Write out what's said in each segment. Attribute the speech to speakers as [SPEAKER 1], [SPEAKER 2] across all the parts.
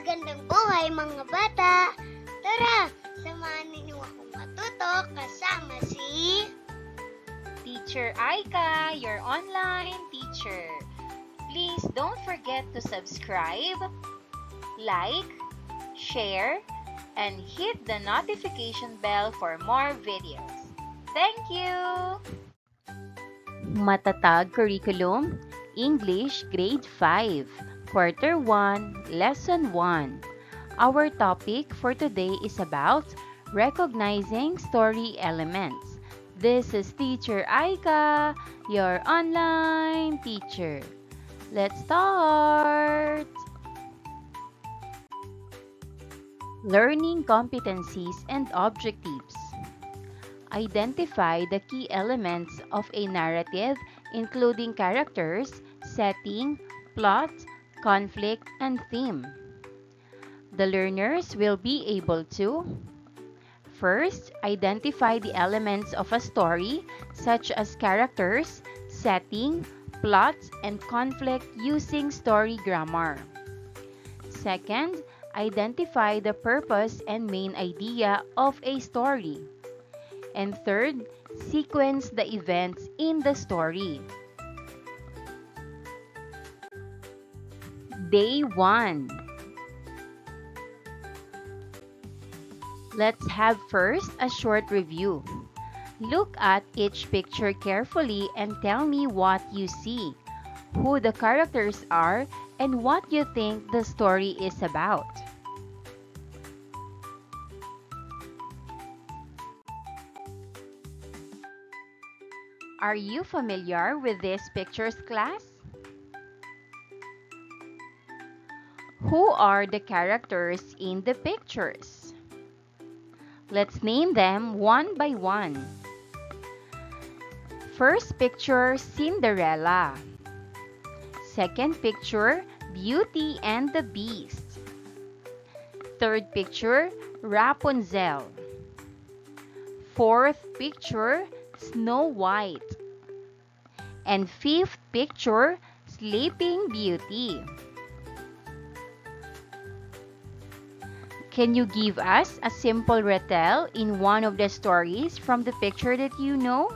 [SPEAKER 1] Magandang buhay mga bata! Tara, samahan ninyo akong matuto kasama si
[SPEAKER 2] Teacher Aika, your online teacher. Please don't forget to subscribe, like, share, and hit the notification bell for more videos. Thank you! Matatag Curriculum, English Grade 5, Quarter 1, Lesson 1. Our topic for today is about recognizing story elements. This is Teacher Aika, your online teacher. Let's start! Learning competencies and objectives. Identify the key elements of a narrative, including characters, setting, plot, conflict, and theme. The learners will be able to: first, identify the elements of a story, such as characters, setting, plot, and conflict using story grammar. Second, identify the purpose and main idea of a story. And third, sequence the events in the story. Day 1. Let's have first a short review. Look at each picture carefully and tell me what you see, who the characters are, and what you think the story is about. Are you familiar with these pictures, class? Who are the characters in the pictures? Let's name them one by one. First picture, Cinderella. Second picture, Beauty and the Beast. Third picture, Rapunzel. Fourth picture, Snow White. And fifth picture, Sleeping Beauty. Can you give us a simple retell in one of the stories from the picture that you know?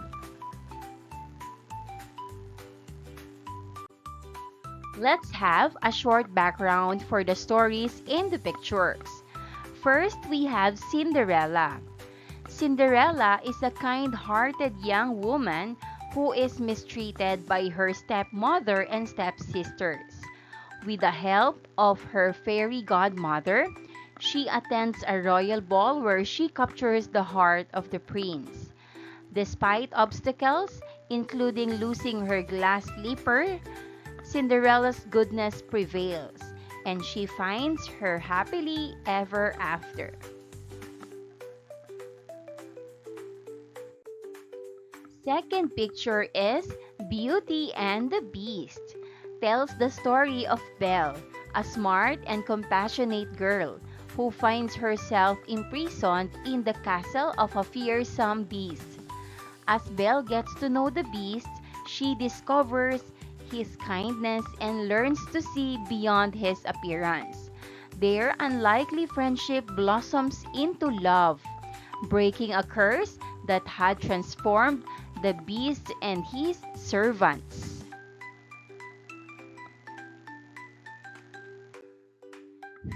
[SPEAKER 2] Let's have a short background for the stories in the pictures. First, we have Cinderella. Cinderella is a kind-hearted young woman who is mistreated by her stepmother and stepsisters. With the help of her fairy godmother, she attends a royal ball where she captures the heart of the prince. Despite obstacles, including losing her glass slipper, Cinderella's goodness prevails, and she finds her happily ever after. Second picture is Beauty and the Beast. Tells the story of Belle, a smart and compassionate girl who finds herself imprisoned in the castle of a fearsome beast. As Belle gets to know the beast, she discovers his kindness and learns to see beyond his appearance. Their unlikely friendship blossoms into love, breaking a curse that had transformed the beast and his servants.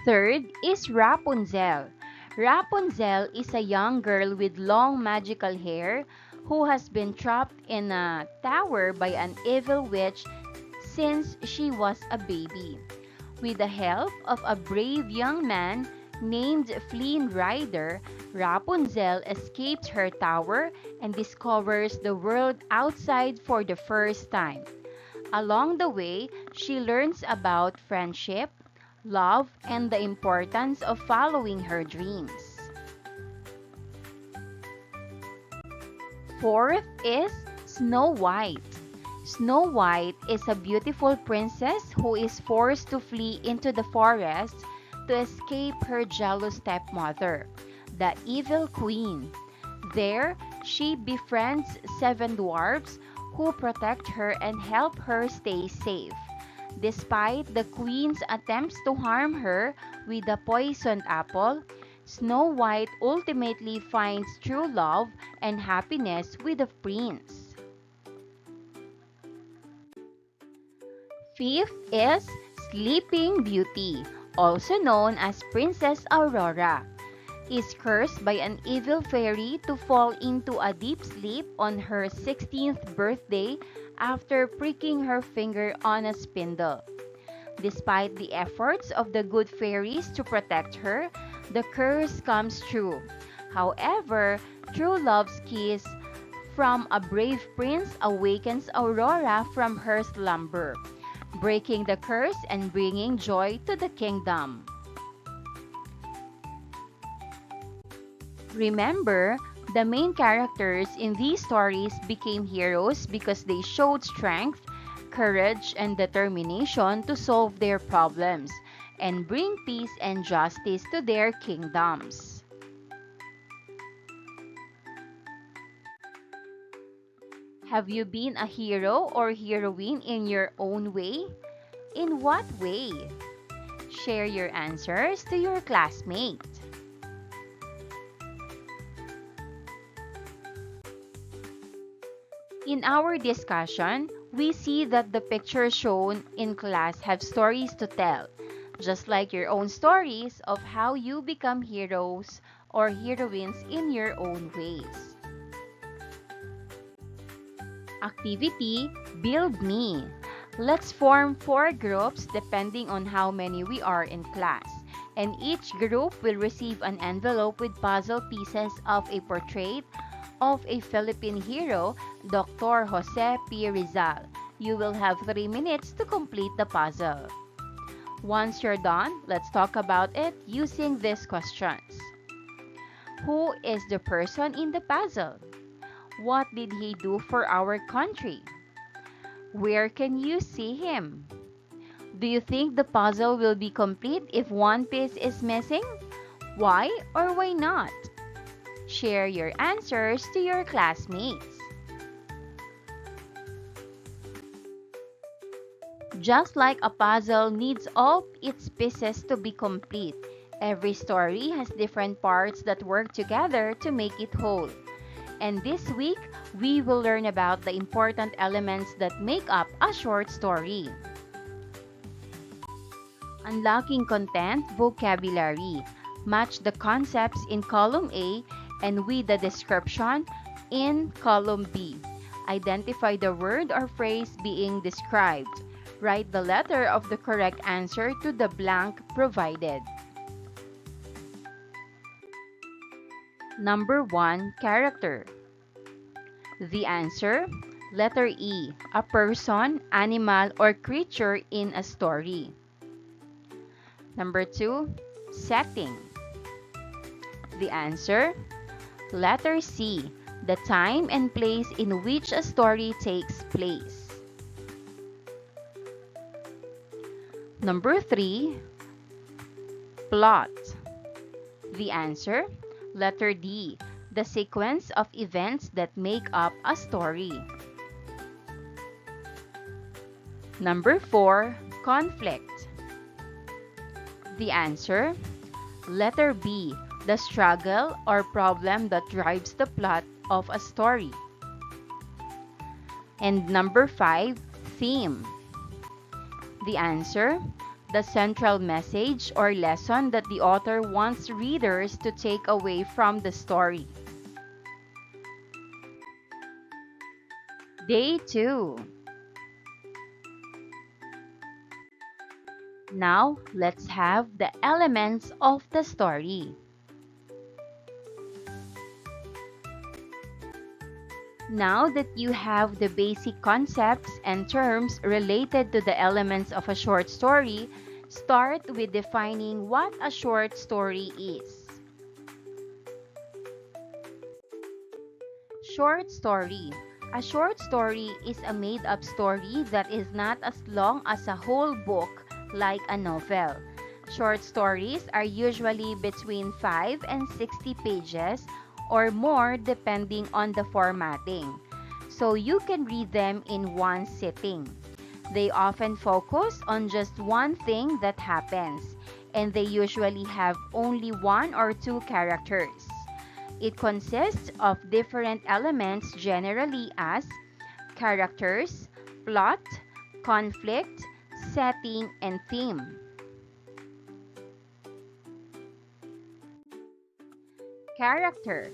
[SPEAKER 2] Third is Rapunzel. Rapunzel is a young girl with long magical hair who has been trapped in a tower by an evil witch since she was a baby. With the help of a brave young man named Flynn Rider, Rapunzel escapes her tower and discovers the world outside for the first time. Along the way, she learns about friendship, love, and the importance of following her dreams. Fourth is Snow White. Snow White is a beautiful princess who is forced to flee into the forest to escape her jealous stepmother, the evil queen. There, she befriends 7 dwarfs who protect her and help her stay safe. Despite the queen's attempts to harm her with the poisoned apple, Snow White ultimately finds true love and happiness with the prince. Fifth is Sleeping Beauty, also known as Princess Aurora, is cursed by an evil fairy to fall into a deep sleep on her 16th birthday after pricking her finger on a spindle. Despite the efforts of the good fairies to protect her, the curse comes true. However, true love's kiss from a brave prince awakens Aurora from her slumber, breaking the curse and bringing joy to the kingdom. Remember, the main characters in these stories became heroes because they showed strength, courage, and determination to solve their problems and bring peace and justice to their kingdoms. Have you been a hero or heroine in your own way? In what way? Share your answers to your classmate. In our discussion, we see that the pictures shown in class have stories to tell, just like your own stories of how you become heroes or heroines in your own ways. Activity, Build Me. Let's form 4 groups depending on how many we are in class, and each group will receive an envelope with puzzle pieces of a portrait of a Philippine hero, Dr. Jose P. Rizal. You will have 3 minutes to complete the puzzle. Once you're done, let's talk about it using these questions. Who is the person in the puzzle? What did he do for our country? Where can you see him? Do you think the puzzle will be complete if one piece is missing? Why or why not? Share your answers to your classmates. Just like a puzzle needs all its pieces to be complete, every story has different parts that work together to make it whole. And this week, we will learn about the important elements that make up a short story. Unlocking content vocabulary. Match the concepts in column A and with the description in column B. Identify the word or phrase being described. Write the letter of the correct answer to the blank provided. Number 1, character. The answer, letter E, a person, animal, or creature in a story. Number 2, setting. The answer, letter C, the time and place in which a story takes place. Number 3, plot. The answer, letter D, the sequence of events that make up a story. Number 4, conflict. The answer, letter B, the struggle or problem that drives the plot of a story. And number 5, theme. The answer, the central message or lesson that the author wants readers to take away from the story. Day 2. Now, let's have the elements of the story. Now that you have the basic concepts and terms related to the elements of a short story, start with defining what a short story is. Short story. A short story is a made-up story that is not as long as a whole book like a novel. Short stories are usually between 5 and 60 pages or more depending on the formatting, so you can read them in one sitting. They often focus on just one thing that happens, and they usually have only one or two characters. It consists of different elements generally as characters, plot, conflict, setting, and theme. Character.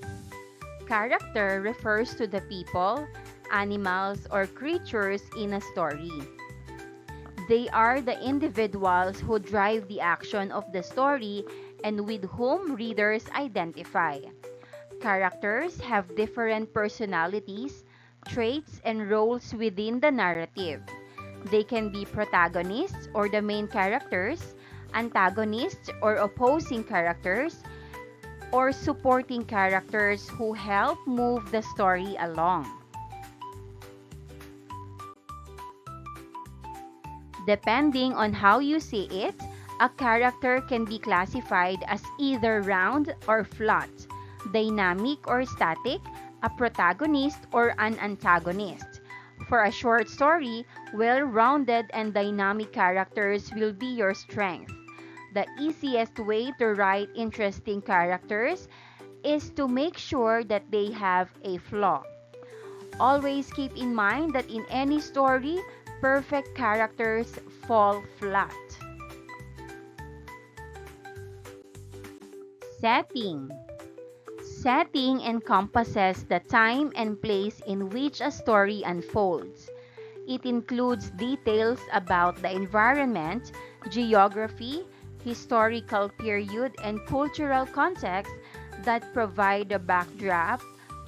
[SPEAKER 2] Character refers to the people, animals, or creatures in a story. They are the individuals who drive the action of the story and with whom readers identify. Characters have different personalities, traits, and roles within the narrative. They can be protagonists or the main characters, antagonists or opposing characters, or supporting characters who help move the story along. Depending on how you see it, a character can be classified as either round or flat, dynamic or static, a protagonist or an antagonist. For a short story, well-rounded and dynamic characters will be your strength. The easiest way to write interesting characters is to make sure that they have a flaw. Always keep in mind that in any story, perfect characters fall flat. Setting. Setting encompasses the time and place in which a story unfolds. It includes details about the environment, geography, historical period, and cultural context that provide the backdrop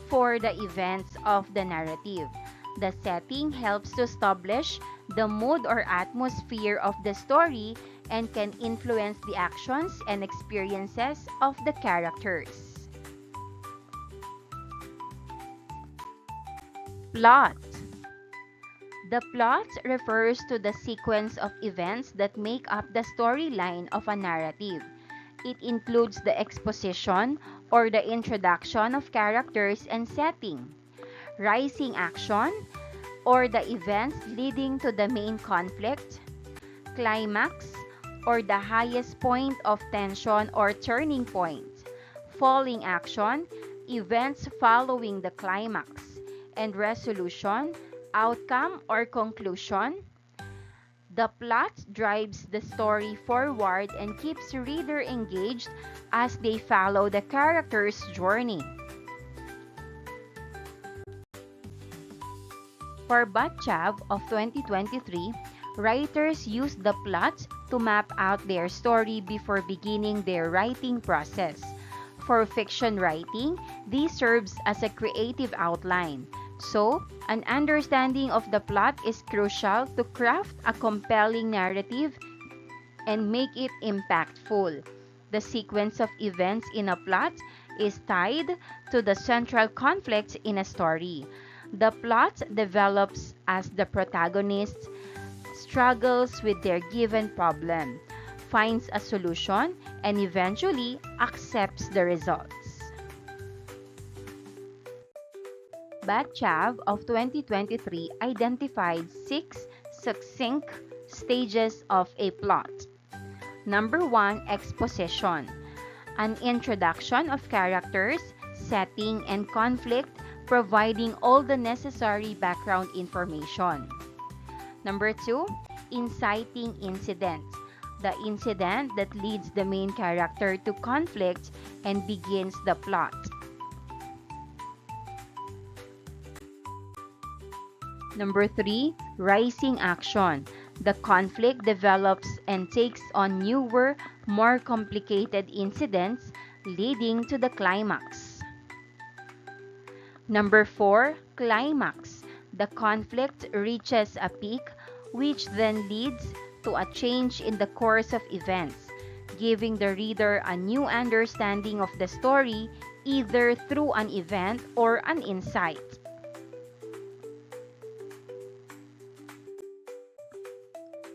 [SPEAKER 2] for the events of the narrative. The setting helps to establish the mood or atmosphere of the story and can influence the actions and experiences of the characters. Plot. The plot refers to the sequence of events that make up the storyline of a narrative. It includes the exposition or the introduction of characters and setting, rising action, or the events leading to the main conflict, climax, or the highest point of tension or turning point, falling action, events following the climax, and resolution, outcome, or conclusion. The plot drives the story forward and keeps the reader engaged as they follow the character's journey. For Batchav of 2023, writers used the plot to map out their story before beginning their writing process. For fiction writing, this serves as a creative outline. So, an understanding of the plot is crucial to craft a compelling narrative and make it impactful. The sequence of events in a plot is tied to the central conflict in a story. The plot develops as the protagonist struggles with their given problem, finds a solution, and eventually accepts the results. Batchav of 2023 identified 6 succinct stages of a plot. Number 1, exposition. An introduction of characters, setting, and conflict, providing all the necessary background information. Number 2, inciting incident. The incident that leads the main character to conflict and begins the plot. Number 3, rising action. The conflict develops and takes on newer, more complicated incidents, leading to the climax. Number 4, climax. The conflict reaches a peak, which then leads to a change in the course of events, giving the reader a new understanding of the story, either through an event or an insight.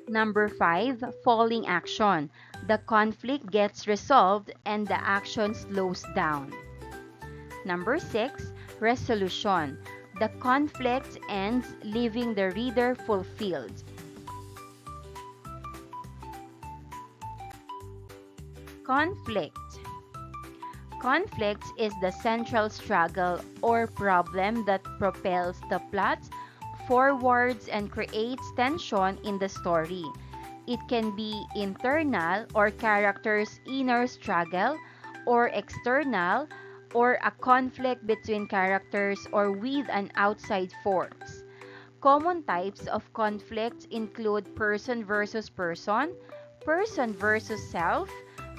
[SPEAKER 2] Number 5, falling action. The conflict gets resolved and the action slows down. Number 6, resolution. The conflict ends, leaving the reader fulfilled. Conflict. Conflict is the central struggle or problem that propels the plot forwards and creates tension in the story. It can be internal or characters' inner struggle, or external or a conflict between characters or with an outside force. Common types of conflicts include person versus self,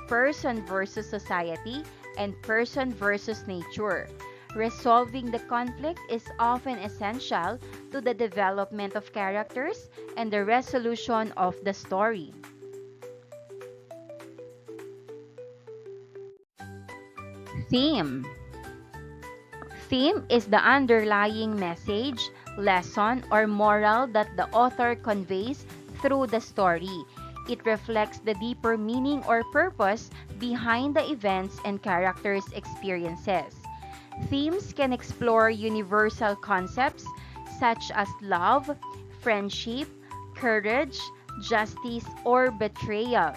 [SPEAKER 2] person versus society, and person versus nature. Resolving the conflict is often essential to the development of characters and the resolution of the story. Theme. Theme is the underlying message, lesson, or moral that the author conveys through the story. It reflects the deeper meaning or purpose behind the events and characters' experiences. Themes can explore universal concepts such as love, friendship, courage, justice, or betrayal.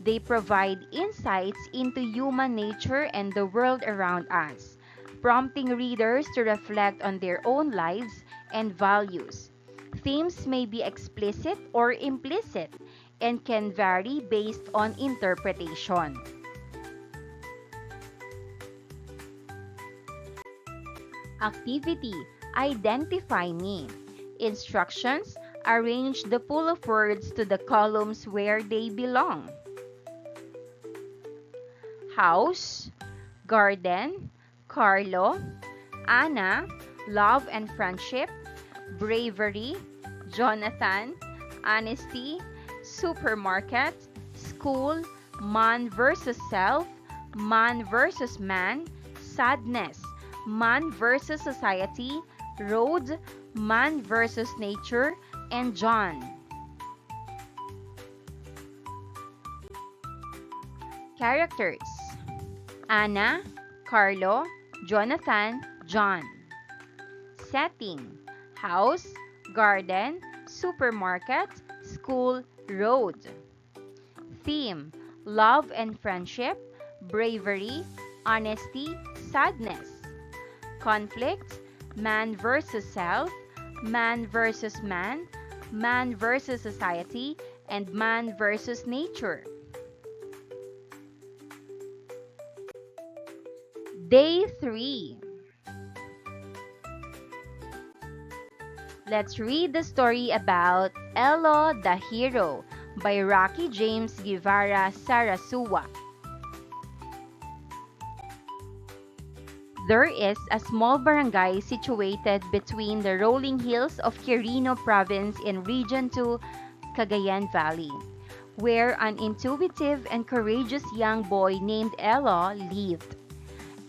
[SPEAKER 2] They provide insights into human nature and the world around us, prompting readers to reflect on their own lives and values. Themes may be explicit or implicit and can vary based on interpretation. Activity: Identify me. Instructions: Arrange the pool of words to the columns where they belong. House, garden, Carlo, Anna, love and friendship, bravery, Jonathan, honesty, supermarket, school, man versus self, man versus man, sadness, man versus society, road, man versus nature, and John. Characters: Anna, Carlo, Jonathan, John. Setting: house, garden, supermarket, school, road. Theme: love and friendship, bravery, honesty, sadness. Conflict: man versus self, man versus man, man versus society, and man versus nature. Day 3. Let's read the story about Elo the Hero by Rocky James Guevara Sarasua. There is a small barangay situated between the rolling hills of Quirino Province in Region 2, Cagayan Valley, where an intuitive and courageous young boy named Elo lived.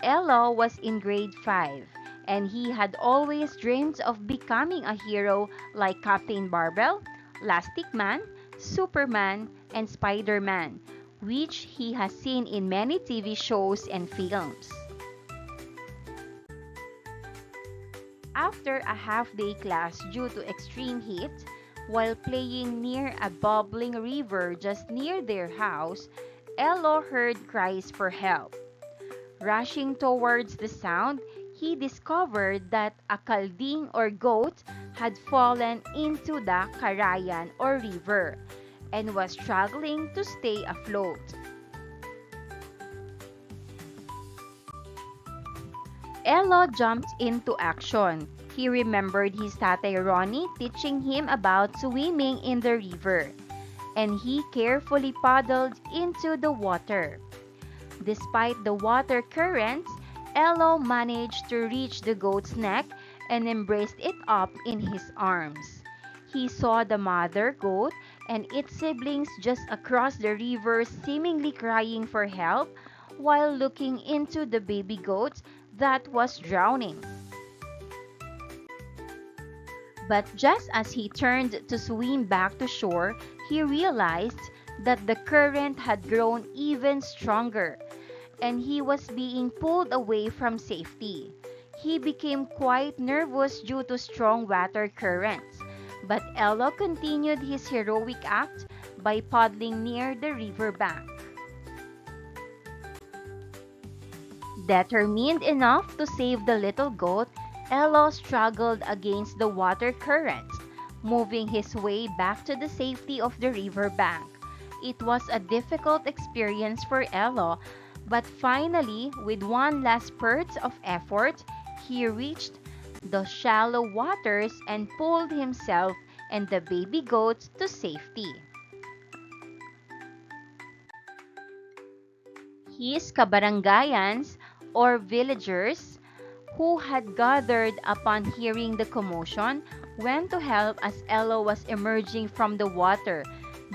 [SPEAKER 2] Elo was in grade 5, and he had always dreamed of becoming a hero like Captain Barbell, Elastic Man, Superman, and Spider-Man, which he has seen in many TV shows and films. After a half-day class due to extreme heat, while playing near a bubbling river just near their house, Elo heard cries for help. Rushing towards the sound, he discovered that a kalding or goat had fallen into the Karayan or river and was struggling to stay afloat. Elo jumped into action. He remembered his tatay Ronnie teaching him about swimming in the river, and he carefully paddled into the water. Despite the water currents, Elo managed to reach the goat's neck and embraced it up in his arms. He saw the mother goat and its siblings just across the river seemingly crying for help while looking into the baby goat that was drowning. But just as he turned to swim back to shore, he realized that the current had grown even stronger, and he was being pulled away from safety. He became quite nervous due to strong water currents, but Elo continued his heroic act by paddling near the river bank. Determined enough to save the little goat, Elo struggled against the water currents, moving his way back to the safety of the river bank. It was a difficult experience for Elo, but finally, with one last spurt of effort, he reached the shallow waters and pulled himself and the baby goats to safety. His kabarangayans, or villagers, who had gathered upon hearing the commotion, went to help as Elo was emerging from the water,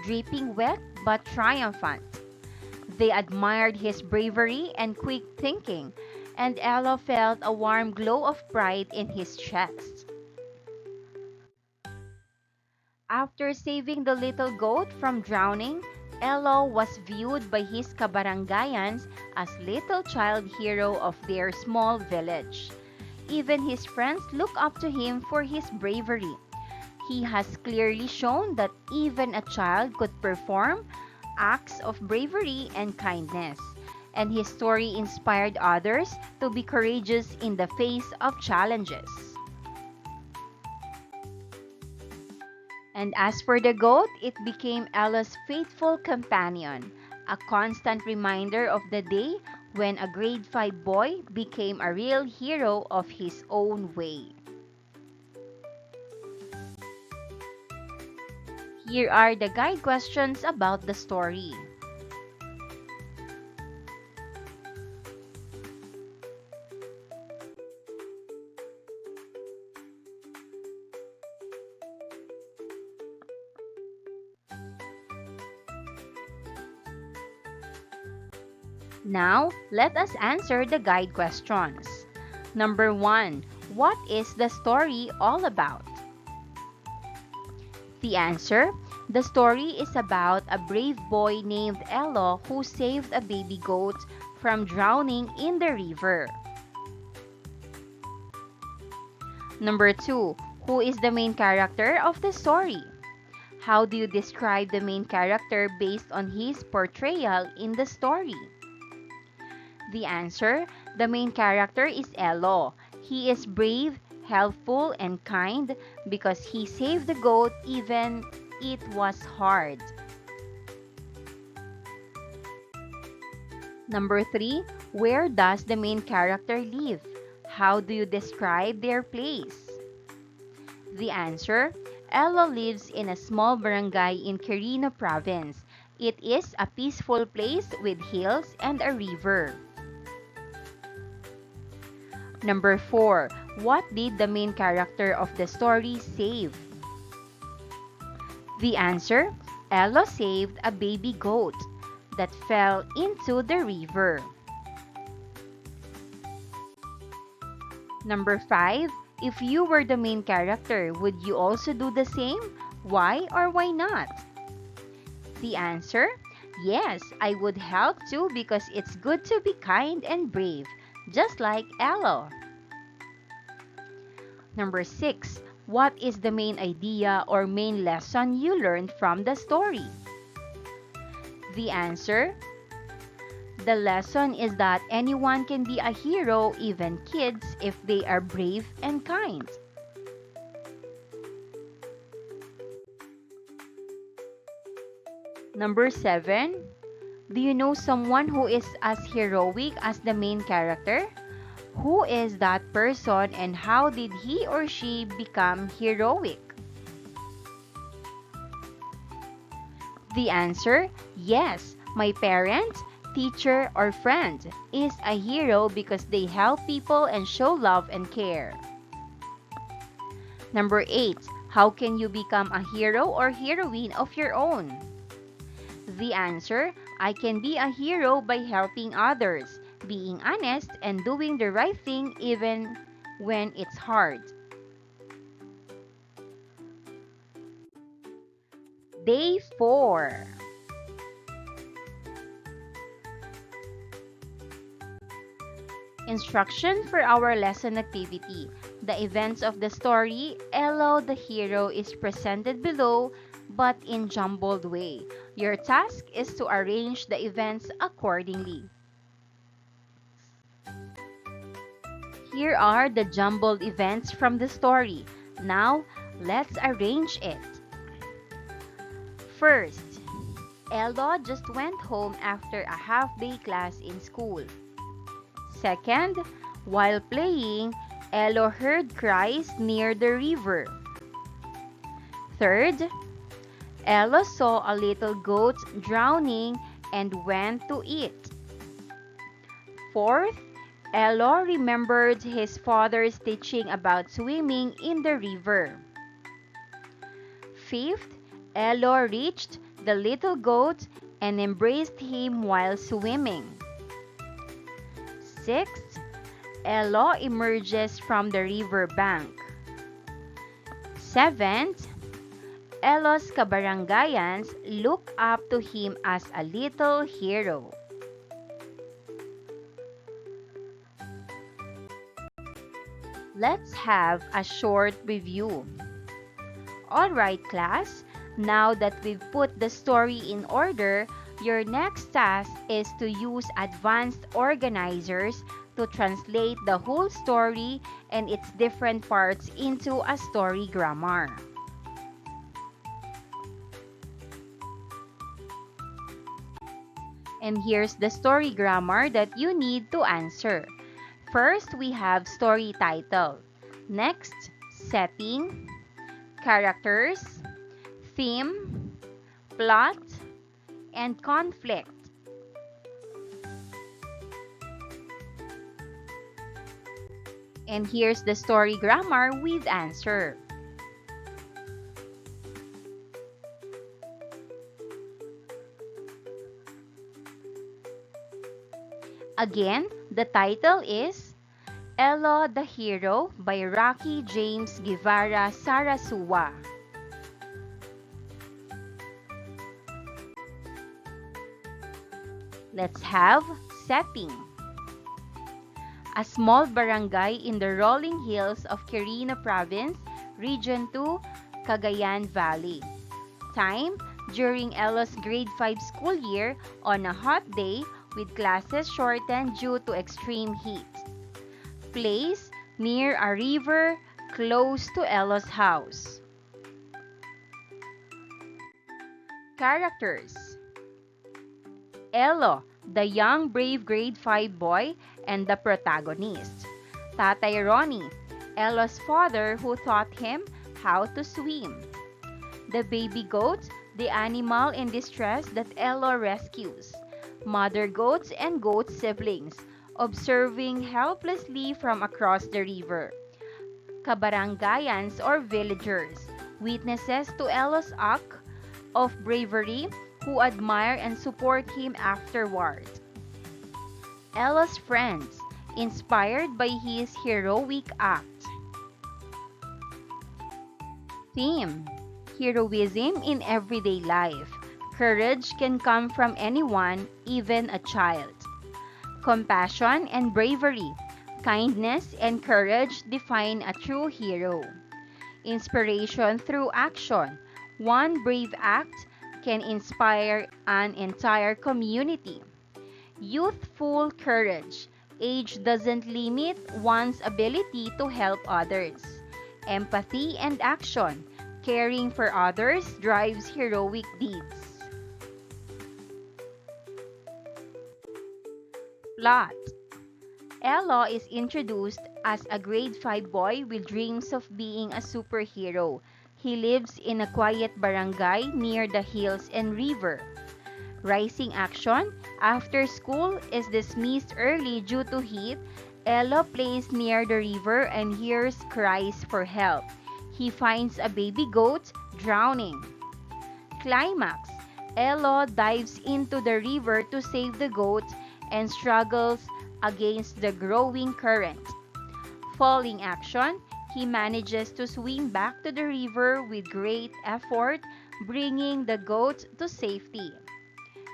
[SPEAKER 2] dripping wet but triumphant. They admired his bravery and quick thinking, and Elo felt a warm glow of pride in his chest. After saving the little goat from drowning, Elo was viewed by his kabarangayans as little child hero of their small village. Even his friends look up to him for his bravery. He has clearly shown that even a child could perform acts of bravery and kindness, and his story inspired others to be courageous in the face of challenges. And as for the goat, it became Ella's faithful companion, a constant reminder of the day when a grade 5 boy became a real hero of his own way. Here are the guide questions about the story. Now, let us answer the guide questions. Number 1. What is the story all about? The answer: the story is about a brave boy named Elo who saved a baby goat from drowning in the river. Number 2. Who is the main character of the story? How do you describe the main character based on his portrayal in the story? The answer: the main character is Elo. He is brave, helpful, and kind because he saved the goat even it was hard. Number 3. Where does the main character live? How do you describe their place? The answer: Elo lives in a small barangay in Quirino province. It is a peaceful place with hills and a river. Number 4. What did the main character of the story save? The answer: Elo saved a baby goat that fell into the river. Number 5. If you were the main character, would you also do the same? Why or why not? The answer: yes, I would help too because it's good to be kind and brave, just like Elo. Number 6. What is the main idea or main lesson you learned from the story? The answer: the lesson is that anyone can be a hero, even kids, if they are brave and kind. Number 7. Do you know someone who is as heroic as the main character? Who is that person and how did he or she become heroic? The answer: yes, my parent, teacher, or friend is a hero because they help people and show love and care. Number 8. How can you become a hero or heroine of your own? The answer: I can be a hero by helping others, being honest, and doing the right thing even when it's hard. Day 4. Instruction for our lesson activity. The events of the story, Elo the hero, is presented below but in jumbled way. Your task is to arrange the events accordingly. Here are the jumbled events from the story. Now, let's arrange it. First, Elo just went home after a half-day class in school. Second, while playing, Elo heard cries near the river. Third, Elo saw a little goat drowning and went to it. Fourth, Elo remembered his father's teaching about swimming in the river. Fifth, Elo reached the little goat and embraced him while swimming. Sixth, Elo emerges from the river bank. Seventh, Elo's kabarangayans look up to him as a little hero. Let's have a short review. Alright class, now that we've put the story in order, your next task is to use advanced organizers to translate the whole story and its different parts into a story grammar. And here's the story grammar that you need to answer. First, we have story title. Next, setting, characters, theme, plot, and conflict. And here's the story grammar with answer. Again, the title is Elo the Hero by Rocky James Guevara Sarasua. Let's have setting. A small barangay in the rolling hills of Quirino Province, Region 2, Cagayan Valley. Time, during Elo's grade 5 school year on a hot day with classes shortened due to extreme heat. Place, near a river close to Elo's house. Characters. Elo, the young brave grade 5 boy and the protagonist. Tatay Ronnie, Elo's father who taught him how to swim. The baby goat, the animal in distress that Elo rescues. Mother goats and goat siblings, observing helplessly from across the river. Kabarangayans or villagers, witnesses to Elo's act of bravery who admire and support him afterward. Elo's friends, inspired by his heroic act. Theme: heroism in everyday life. Courage can come from anyone, even a child. Compassion and bravery. Kindness and courage define a true hero. Inspiration through action. One brave act can inspire an entire community. Youthful courage. Age doesn't limit one's ability to help others. Empathy and action. Caring for others drives heroic deeds. Plot. Elo is introduced as a grade 5 boy with dreams of being a superhero. He lives in a quiet barangay near the hills and river. Rising action. After school is dismissed early due to heat, Elo plays near the river and hears cries for help. He finds a baby goat drowning. Climax. Elo dives into the river to save the goat and struggles against the growing current. Falling action. He manages to swim back to the river with great effort, bringing the goat to safety.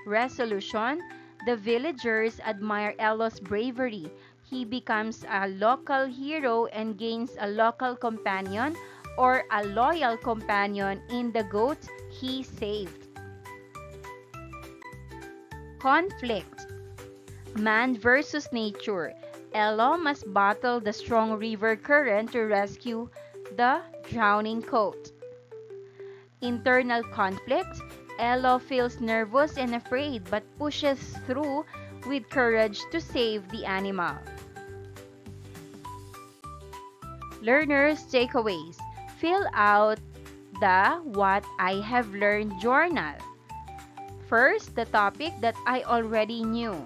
[SPEAKER 2] Resolution. The villagers admire Elo's bravery. He becomes a local hero and gains a local companion or a loyal companion in the goat he saved. Conflict. Man versus nature. Elo must battle the strong river current to rescue the drowning coat. Internal conflict. Elo feels nervous and afraid but pushes through with courage to save the animal. Learners' takeaways. Fill out the What I Have Learned journal. First, the topic that I already knew.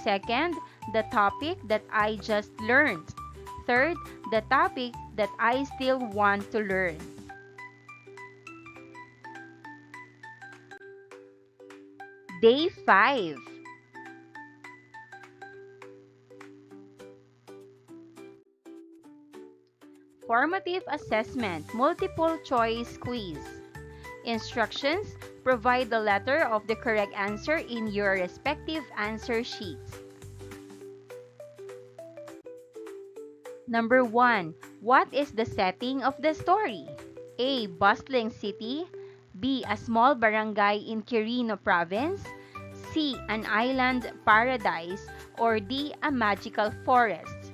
[SPEAKER 2] Second, the topic that I just learned. Third, the topic that I still want to learn. Day 5. Formative assessment, multiple choice quiz. Instructions, provide the letter of the correct answer in your respective answer sheets. Number 1. What is the setting of the story? A. Bustling city. B. A small barangay in Quirino province. C. An island paradise. Or D. A magical forest.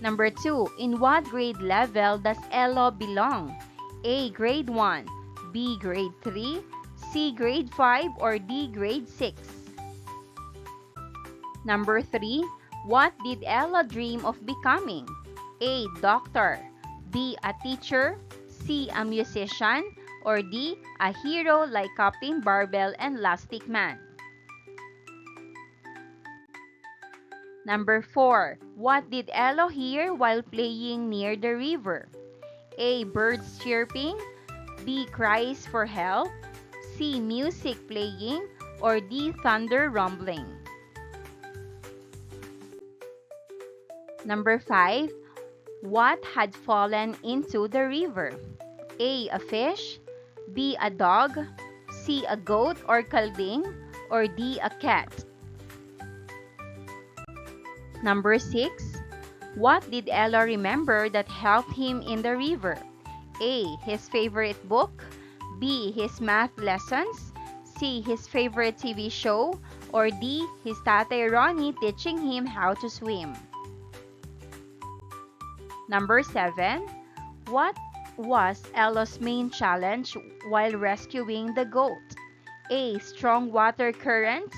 [SPEAKER 2] Number 2. In what grade level does Elo belong? A. Grade 1. B. Grade 3. C. Grade 5. Or D. Grade 6. Number 3. What did Elo dream of becoming? A. Doctor. B. A teacher. C. A musician. Or D. A hero like Captain Barbell and Elastic Man. Number 4. What did Elo hear while playing near the river? A. Birds chirping. B. Cries for help. C. Music playing. Or D. Thunder rumbling. Number 5. What had fallen into the river? A. A fish. B. A dog. C. A goat or kalding. Or D. A cat. Number 6. What did Elo remember that helped him in the river? A. His favorite book. B. His math lessons. C. His favorite TV show. Or D. His tatay Ronnie teaching him how to swim. Number 7. What was Elo's main challenge while rescuing the goat? A. Strong water currents.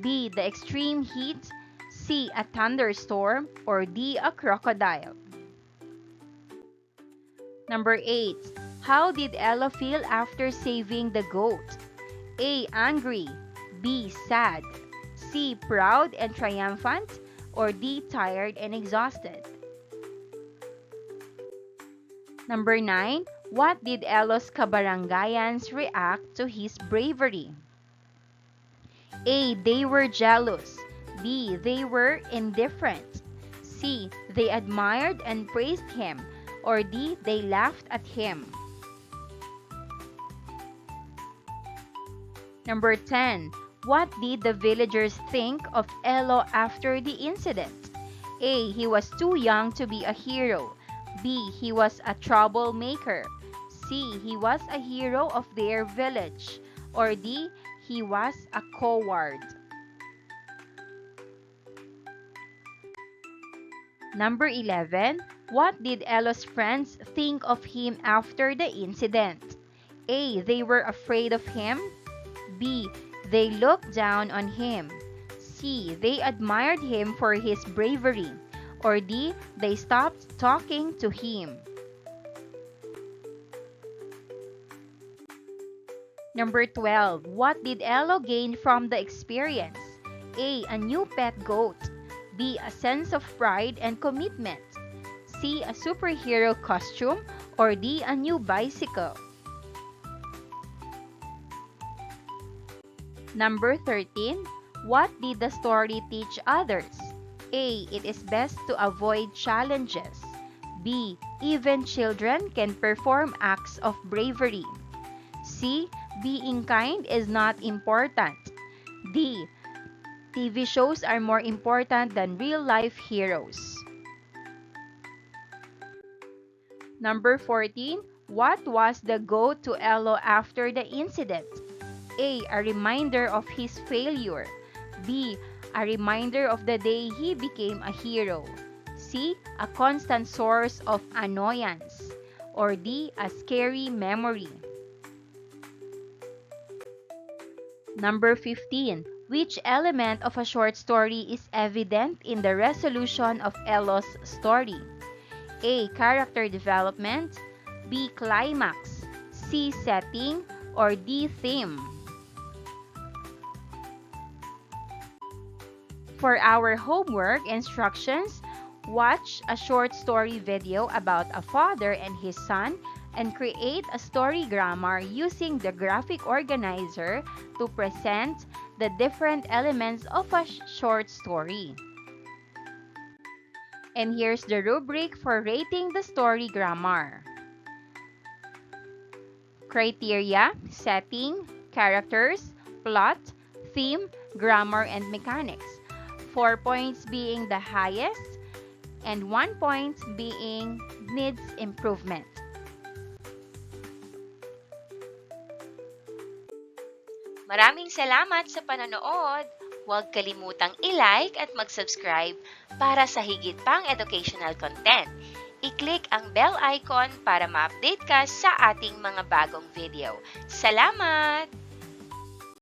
[SPEAKER 2] B. The extreme heat. C. A thunderstorm. Or D. A crocodile. Number 8. How did Elo feel after saving the goat? A. Angry. B. Sad. C. Proud and triumphant. Or D. Tired and exhausted. Number 9. What did Elo's kabarangayans react to his bravery? A. They were jealous. B. They were indifferent. C. They admired and praised him. Or D. They laughed at him. Number 10. What did the villagers think of Elo after the incident? A. He was too young to be a hero. B. He was a troublemaker. C. He was a hero of their village. Or D. He was a coward. Number 11. What did Elo's friends think of him after the incident? A. They were afraid of him. B. They looked down on him. C. They admired him for his bravery. Or D. They stopped talking to him. Number 12. What did Elo gain from the experience? A. A new pet goat. B. A sense of pride and commitment. C. A superhero costume. Or D. A new bicycle. Number 13. What did the story teach others? A. It is best to avoid challenges. B. Even children can perform acts of bravery. C. Being kind is not important. D. TV shows are more important than real-life heroes. Number 14. What was the goat to Elo after the incident? A. A reminder of his failure. B. A reminder of the day he became a hero. C. A constant source of annoyance. Or D. A scary memory. Number 15. Which element of a short story is evident in the resolution of Elo's story? A. Character development. B. Climax. C. Setting. Or D. Theme. For our homework instructions, watch a short story video about a father and his son and create a story grammar using the graphic organizer to present the different elements of a short story. And here's the rubric for rating the story grammar. Criteria, setting, characters, plot, theme, grammar, and mechanics. 4 points being the highest and 1 point being needs improvement.
[SPEAKER 3] Maraming salamat sa panonood! Huwag kalimutang i-like at mag-subscribe para sa higit pang educational content. I-click ang bell icon para ma-update ka sa ating mga bagong video. Salamat!